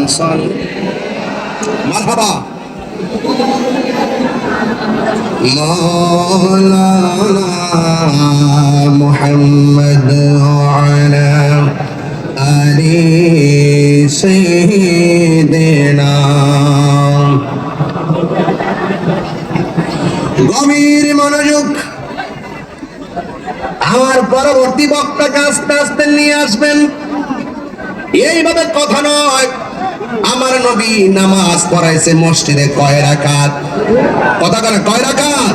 হাসান মারহাবা মাওলানা মুহাম্মদ ওয়ালা আলি সাইয়্যিদিনা। গভীর মনোযোগ, আমার পরবর্তী বক্তাকে আস্তে আস্তে নিয়ে আসবেন। এইভাবে কথা নয়। আমার নবী নামাজ পড়াইছে মসজিদে কয় রাকাত? কথা বলে কয় রাকাত?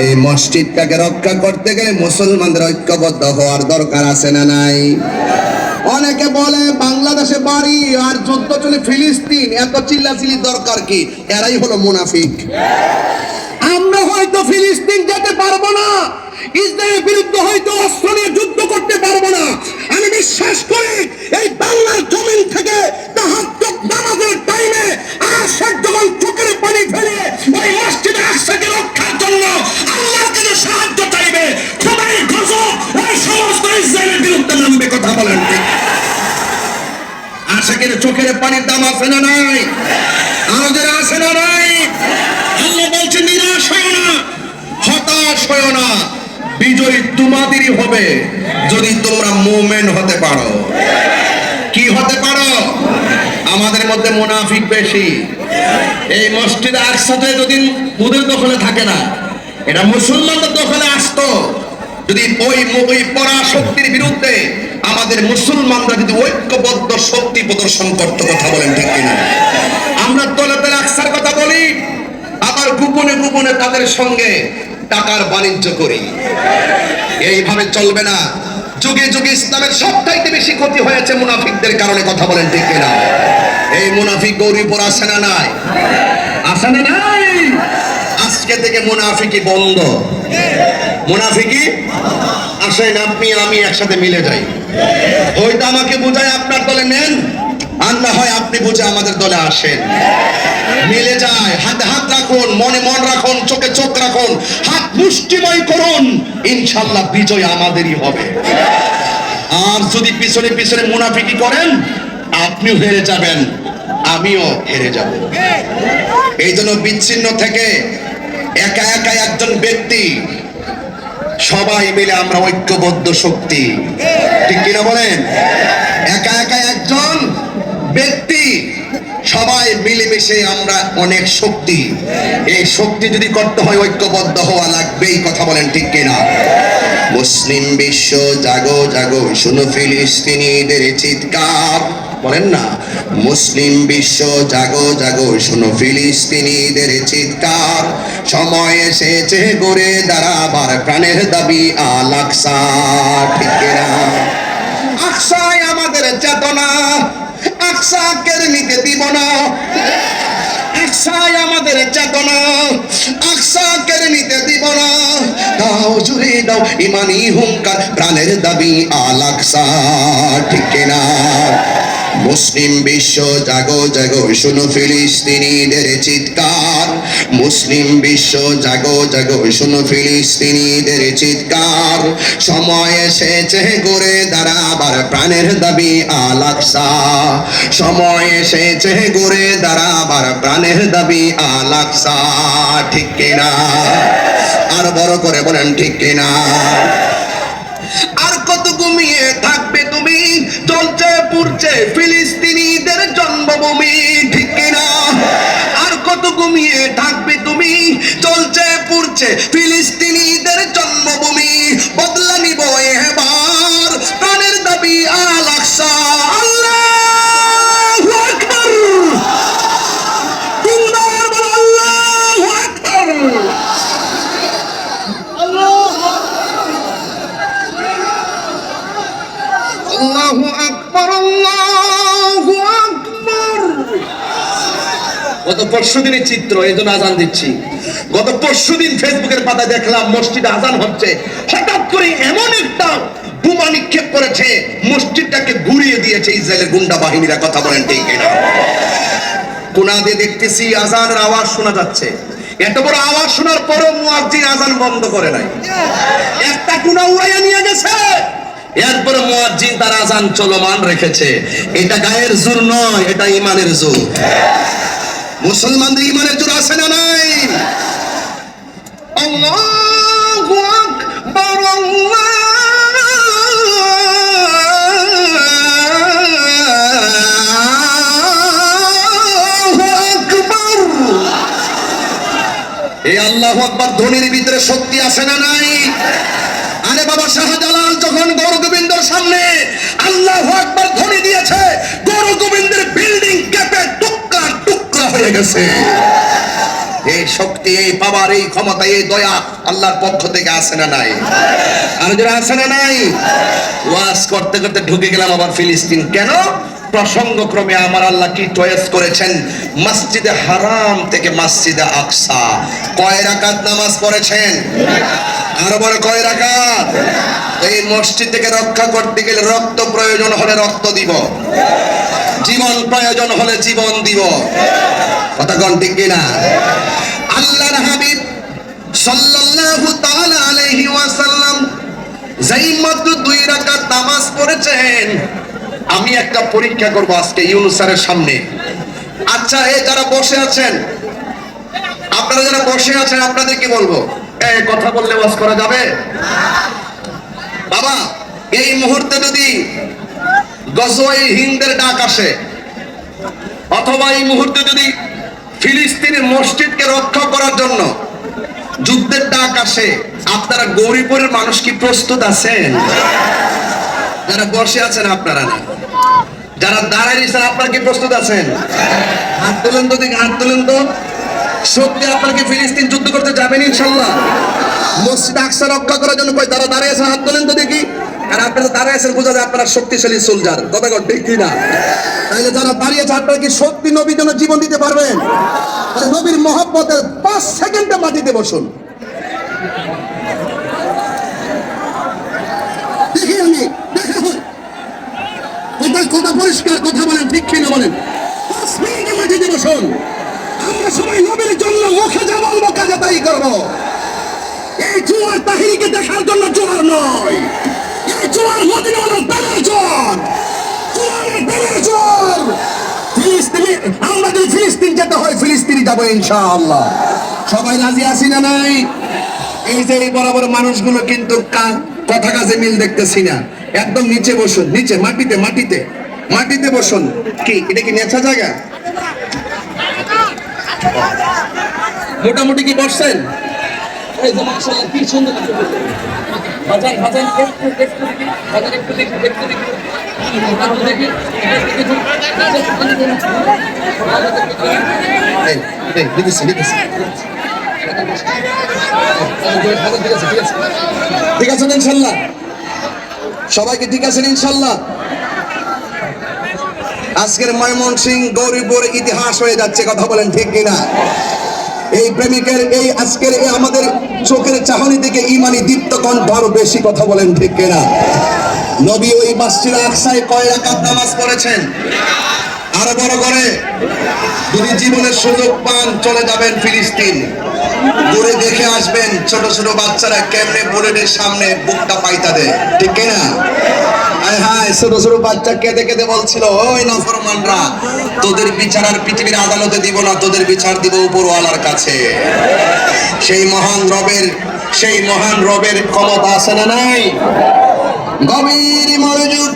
এই মসজিদটাকে রক্ষা করতে গেলে মুসলমানদের ঐক্যবদ্ধ হওয়ার দরকার আছে না নাই? অনেকে বলে বাংলাদেশে বাড়ি আর যুদ্ধ চলে ফিলিস্তিন, এত চিল্লাচিল্লি দরকার কি? এরাই হলো মুনাফিক। আমরা হয়তো ফিলিস্তিন যেতে পারবো না, ইসরায়েলের বিরুদ্ধে হয়তো অস্ত্র নিয়ে যুদ্ধ করতে পারবো না। আমি বিশ্বাস করি এই বাংলার জমিন থেকে তাহাজ্জুদ নামাজের টাইমে আশার যখন চোখের পানি ফেলে ওই মসজিদে আকসাকে রক্ষার জন্য আল্লাহর কাছে সাহায্য চাইবে, খোদাই গজব এই সমস্ত ইসরায়েলের বিরুদ্ধে নামবে। কথা বলেন ঠিক? আশাকের চোখের পানির দাম আছে না নাই? আমাদের আছে না নাই? আল্লাহ বলছে নিরাশ হয় না, হতাশ হয় না, বিজয়ী তোমাদেরই হবে যদি তোমরা মুমিন হতে পারো। কি হতে পারো? আমাদের মধ্যে মুনাফিক বেশি। এই মসজিদে আকসাতে যদি ওদের দখলে থাকে না, এটা মুসলমানদের দখলে আসতো। যদি ওই পরাশক্তির বিরুদ্ধে আমাদের মুসলমানরা যদি ঐক্যবদ্ধ শক্তি প্রদর্শন করতে, কথা বলেন ঠিক কিনা? আমরা তলে তলে আকসার কথা বলি, আবার গোপনে গোপনে তাদের সঙ্গে টাকার বাণিজ্য করি। এইভাবে চলবে না। যুগে যুগে ইসলামের সবচাইতে বেশি ক্ষতি হয়েছে মুনাফিকদের কারণে। কথা বলেন ঠিক কিনা? এই মুনাফিক গৌরীর উপর আসে না নাই? আসে না নাই? আজকে থেকে মুনাফিকি বন্ধ। মুনাফিকি আসেন, আপনি আমি একসাথে মিলে যাই। হয়তো আমাকে বুঝায় আপনার দলে নেন, আর না হয় আপনি বুঝে আমাদের দলে আসেন। মিলে যায়, হাতে হাত রাখুন, মনে মন রাখুন, চোখে চোখ রাখুন, হাত মুষ্টিময় করুন, ইনশাআল্লাহ বিজয় আমাদেরই হবে। আর যদি পিছনে পিছনে মুনাফিকি করেন, আপনিও হেরে যাবেন, আমিও হেরে যাব। এই জন্য বিচ্ছিন্ন থেকে একা একা একজন ব্যক্তি, সবাই মিলে আমরা ঐক্যবদ্ধ শক্তি। ঠিক কিনা বলেন? একা একা একজন ব্যক্তি, সবাই মিলেমিশে আমরা অনেক শক্তি। এই শক্তি যদি করতে হয় ঐক্যবদ্ধ হওয়া লাগবেই। কথা বলেন ঠিক কিনা? মুসলিম বিশ্ব জাগো জাগো, শুনো ফিলিস্তিনিদের চিৎকার। বলেন না, মুসলিম বিশ্ব জাগো জাগো, শুনো ফিলিস্তিনিদের চিৎকার। সময় এসেছে গড়ে দাঁড়াবার প্রাণের দাবি আল আকসা। ঠিক কিনা? আকসায় আমাদের চেতনা, আকসা কেড়ে নিতে দিব না। আকসায় আমাদের চেতনা, আকসা কেড়ে নিতে দিব না। দাও জুড়ে দাও ইমানি হুঙ্কার, প্রাণের দাবি আল আকসা। ঠিক কিনা? মুসলিম বিশ্ব জাগো জাগো, শুনো ফিলিস্তিনিদের চিৎকার। মুসলিম বিশ্ব জাগো জাগো, শুনো ফিলিস্তিনিদের চিৎকার। সময় এসেছে গড়ে দাঁড়াবার প্রাণের দাবি আল আকসা। সময় এসেছে গড়ে দাঁড়াবার প্রাণের দাবি আল আকসা। ঠিক কিনা? আর বড় করে বলেন ঠিক কিনা? আর কত ঘুমিয়ে থাকবে তুমি, চলছে পুড়ছে ফিলিস্তিনিদের জন্মভূমি। ঠিক কিনা? আর কত ঘুমিয়ে থাকবে তুমি, চলছে পুড়ছে ফিলিস্তিনিদের জন্মভূমি। বদলা নিব এবার, প্রাণের দাবি আল আকসা। আল্লাহু আকবার, তিনবার বলো আল্লাহু আকবার। আল্লাহু আকবার, আল্লাহু আকবার। গত পরশুদিনের চিত্র, এই জন্য আজান দিচ্ছি। গত পরশুদিন ফেসবুকের পাতায় দেখলাম মসজিদে আজান হচ্ছে, হঠাৎ করে এমন একটা বোমা নিক্ষেপ করেছে, মসজিদটাকে ঘুরিয়ে দিয়েছে ইসরায়েলের গুন্ডা বাহিনীরা। কথা বলেন ঠিক কিনা? কোনা দিয়ে দেখতেছি আজানের আওয়াজ শোনা যাচ্ছে। এত বড় আওয়াজ শোনার পরও মুয়াজ্জিন আজান বন্ধ করে নাই। একটা কোনা উড়াইয়া নিয়ে গেছে, এরপরে মুয়াজ্জিন তার আজান চলমান রেখেছে। এটা গায়ের জোর নয়, এটা ইমানের জোর। মুসলমানদের ইমানের জোর আছে না নাই? আল্লাহু আকবার, আল্লাহু আকবার। এই আল্লাহু আকবার ধ্বনির ভিতরে শক্তি আছে না নাই? আরে বাবা, শাহজালাল যখন গৌর গোবিন্দের সামনে আল্লাহু আকবার ধ্বনি দিয়েছে, গৌর গোবিন্দের বিল্ডিং কেঁপে টুকরা টুকরা হয়ে গেছে। এই শক্তি, এই পাওয়ার, এই ক্ষমতা, এই দয়া আল্লাহর পক্ষ থেকে আসে না নাই? আর যারা আসে না নাই, ওয়াজ করতে করতে ঢুকে গেলাম আবার ফিলিস্তিন। কেন? প্রসঙ্গক্রমে আমার আল্লাহ কি চয়েস করেছেন, মসজিদে হারাম থেকে মসজিদে আকসা কয় রাকাত নামাজ পড়েছেন? আরো বড় কয় রাকাত? এই মসজিদ থেকে রক্ষা করতে গেলে রক্ত প্রয়োজন হলে রক্ত দিব, জীবন প্রয়োজন হলে জীবন দিব। কথা কোন ঠিক কিনা? আল্লাহর হাবিব সাল্লাল্লাহু তাআলা আলাইহি ওয়াসাল্লাম যেই মাত্র 2 রাকাত নামাজ পড়েছেন, আমি একটা পরীক্ষা করব আজকে ইউনূস স্যারের সামনে। আচ্ছা, এই যারা বসে আছেন, আপনারা যারা বসে আছেন, আপনাদের কি বলবো? এই কথা বললে ওয়াজ করা যাবে? বাবা, এই মুহূর্তে যদি গজওয়ে হিন্দের ডাক আসে, অথবা এই মুহূর্তে যদি ফিলিস্তিনের মসজিদকে রক্ষা করার জন্য যুদ্ধের ডাক আসে, আপনারা গৌরীপুরের মানুষ কি প্রস্তুত আছেন? যারা বসে আছেন আপনারা না, যারা দাঁড়ায় নিয়েছেন আপনারা কি প্রস্তুত আছেন? হাত তোলেন তো, দেখি হাত তোলেন তো। সত্যি আপনারা কি ফিলিস্তিন যুদ্ধ করতে যাবেন ইনশাল্লাহ? মসজিদ আকসা রক্ষা করার জন্য কই যারা দাঁড়িয়ে আছেন হাত তোলেন তো দেখি। আর আপনারা দাঁড়িয়ে আছেন, বোঝা যায় আপনারা শক্তিশালী সোলজার। কথা কন ঠিক কিনা? তাহলে যারা দাঁড়িয়ে আছে, আপনারা কি সত্যি নবীর জন্য জীবন দিতে পারবেন? নবীর মহব্বতে 5 সেকেন্ডে মাটিতে বসুন। দেখি আমি কথা পরিষ্কার কথা বলেন, ঠিক কিনা বলেন? 5 মিনিটে মাটিতে বসুন। আমরা সবাই নবীর জন্য মুখে যা বলবো কাজে তাই করবো। এই জোয়ার তাহিরিকে দেখার জন্য জোয়ার নয়, এই জোয়ার মদিনার প্রেমের জোয়ার, জোয়ারের প্রেমের জোয়ার। ফিলিস্তিনে আমরা যদি ফিলিস্তিন যেতে হয়, ফিলিস্তিনি যাবো ইনশাআল্লাহ। সবাই রাজি আছি না নাই? এই যে এই বরাবর মানুষগুলো কিন্তু কথা কাজে মিল দেখতেছি না। একদম নিচে বসুন, নিচে মাটিতে মাটিতে মাটিতে বসুন। কি এটা কি নেচা জায়গা? মোটামুটি কি বসছেন? এই যে মাশাআল্লাহ কি সুন্দর বাজান বাজান, একটু একটু দেখি, বাজান একটু দেখি, একটু দেখি, একটু দেখি, এই এই দেখেছি দেখেছি। ঠিক আছে ইনশাল্লাহ? সবাইকে ঠিক আছেন ইনশাল্লাহ? আজকের ময়মনসিংহ গৌরীপুর ইতিহাস হয়ে যাচ্ছে। কথা বলেন ঠিক কিনা? এই প্রেমিকের এই আজকের এই আমাদের চোখের চাহনি থেকে ইমানি দীপ্ত কণ্ঠ আরো বেশি। কথা বলেন ঠিক কিনা? নবী ওই মসজিদে আকসায় কয় রাকাত নামাজ পড়েছেন? আরো বড় করে যদি জীবনের সুযোগ পান, চলে যাবেন ফিলিস্তিন, ঘুরে দেখে আসবেন ছোট ছোট বাচ্চারা কেমনে বুলেটের সামনে বুকটা পাইতা দেয়। ঠিক কিনা? হ্যাঁ, ছোট ছোট বাচ্চা কেঁদে কেঁদে বলছিল, ওই নাফরমানরা, তোদের বিচার আর পৃথিবীর আদালতে দিব না, তোদের বিচার দিব উপরওয়ালার কাছে। সেই মহান রবের ক্ষমতা আছে না নাই? গভীর মনোযোগ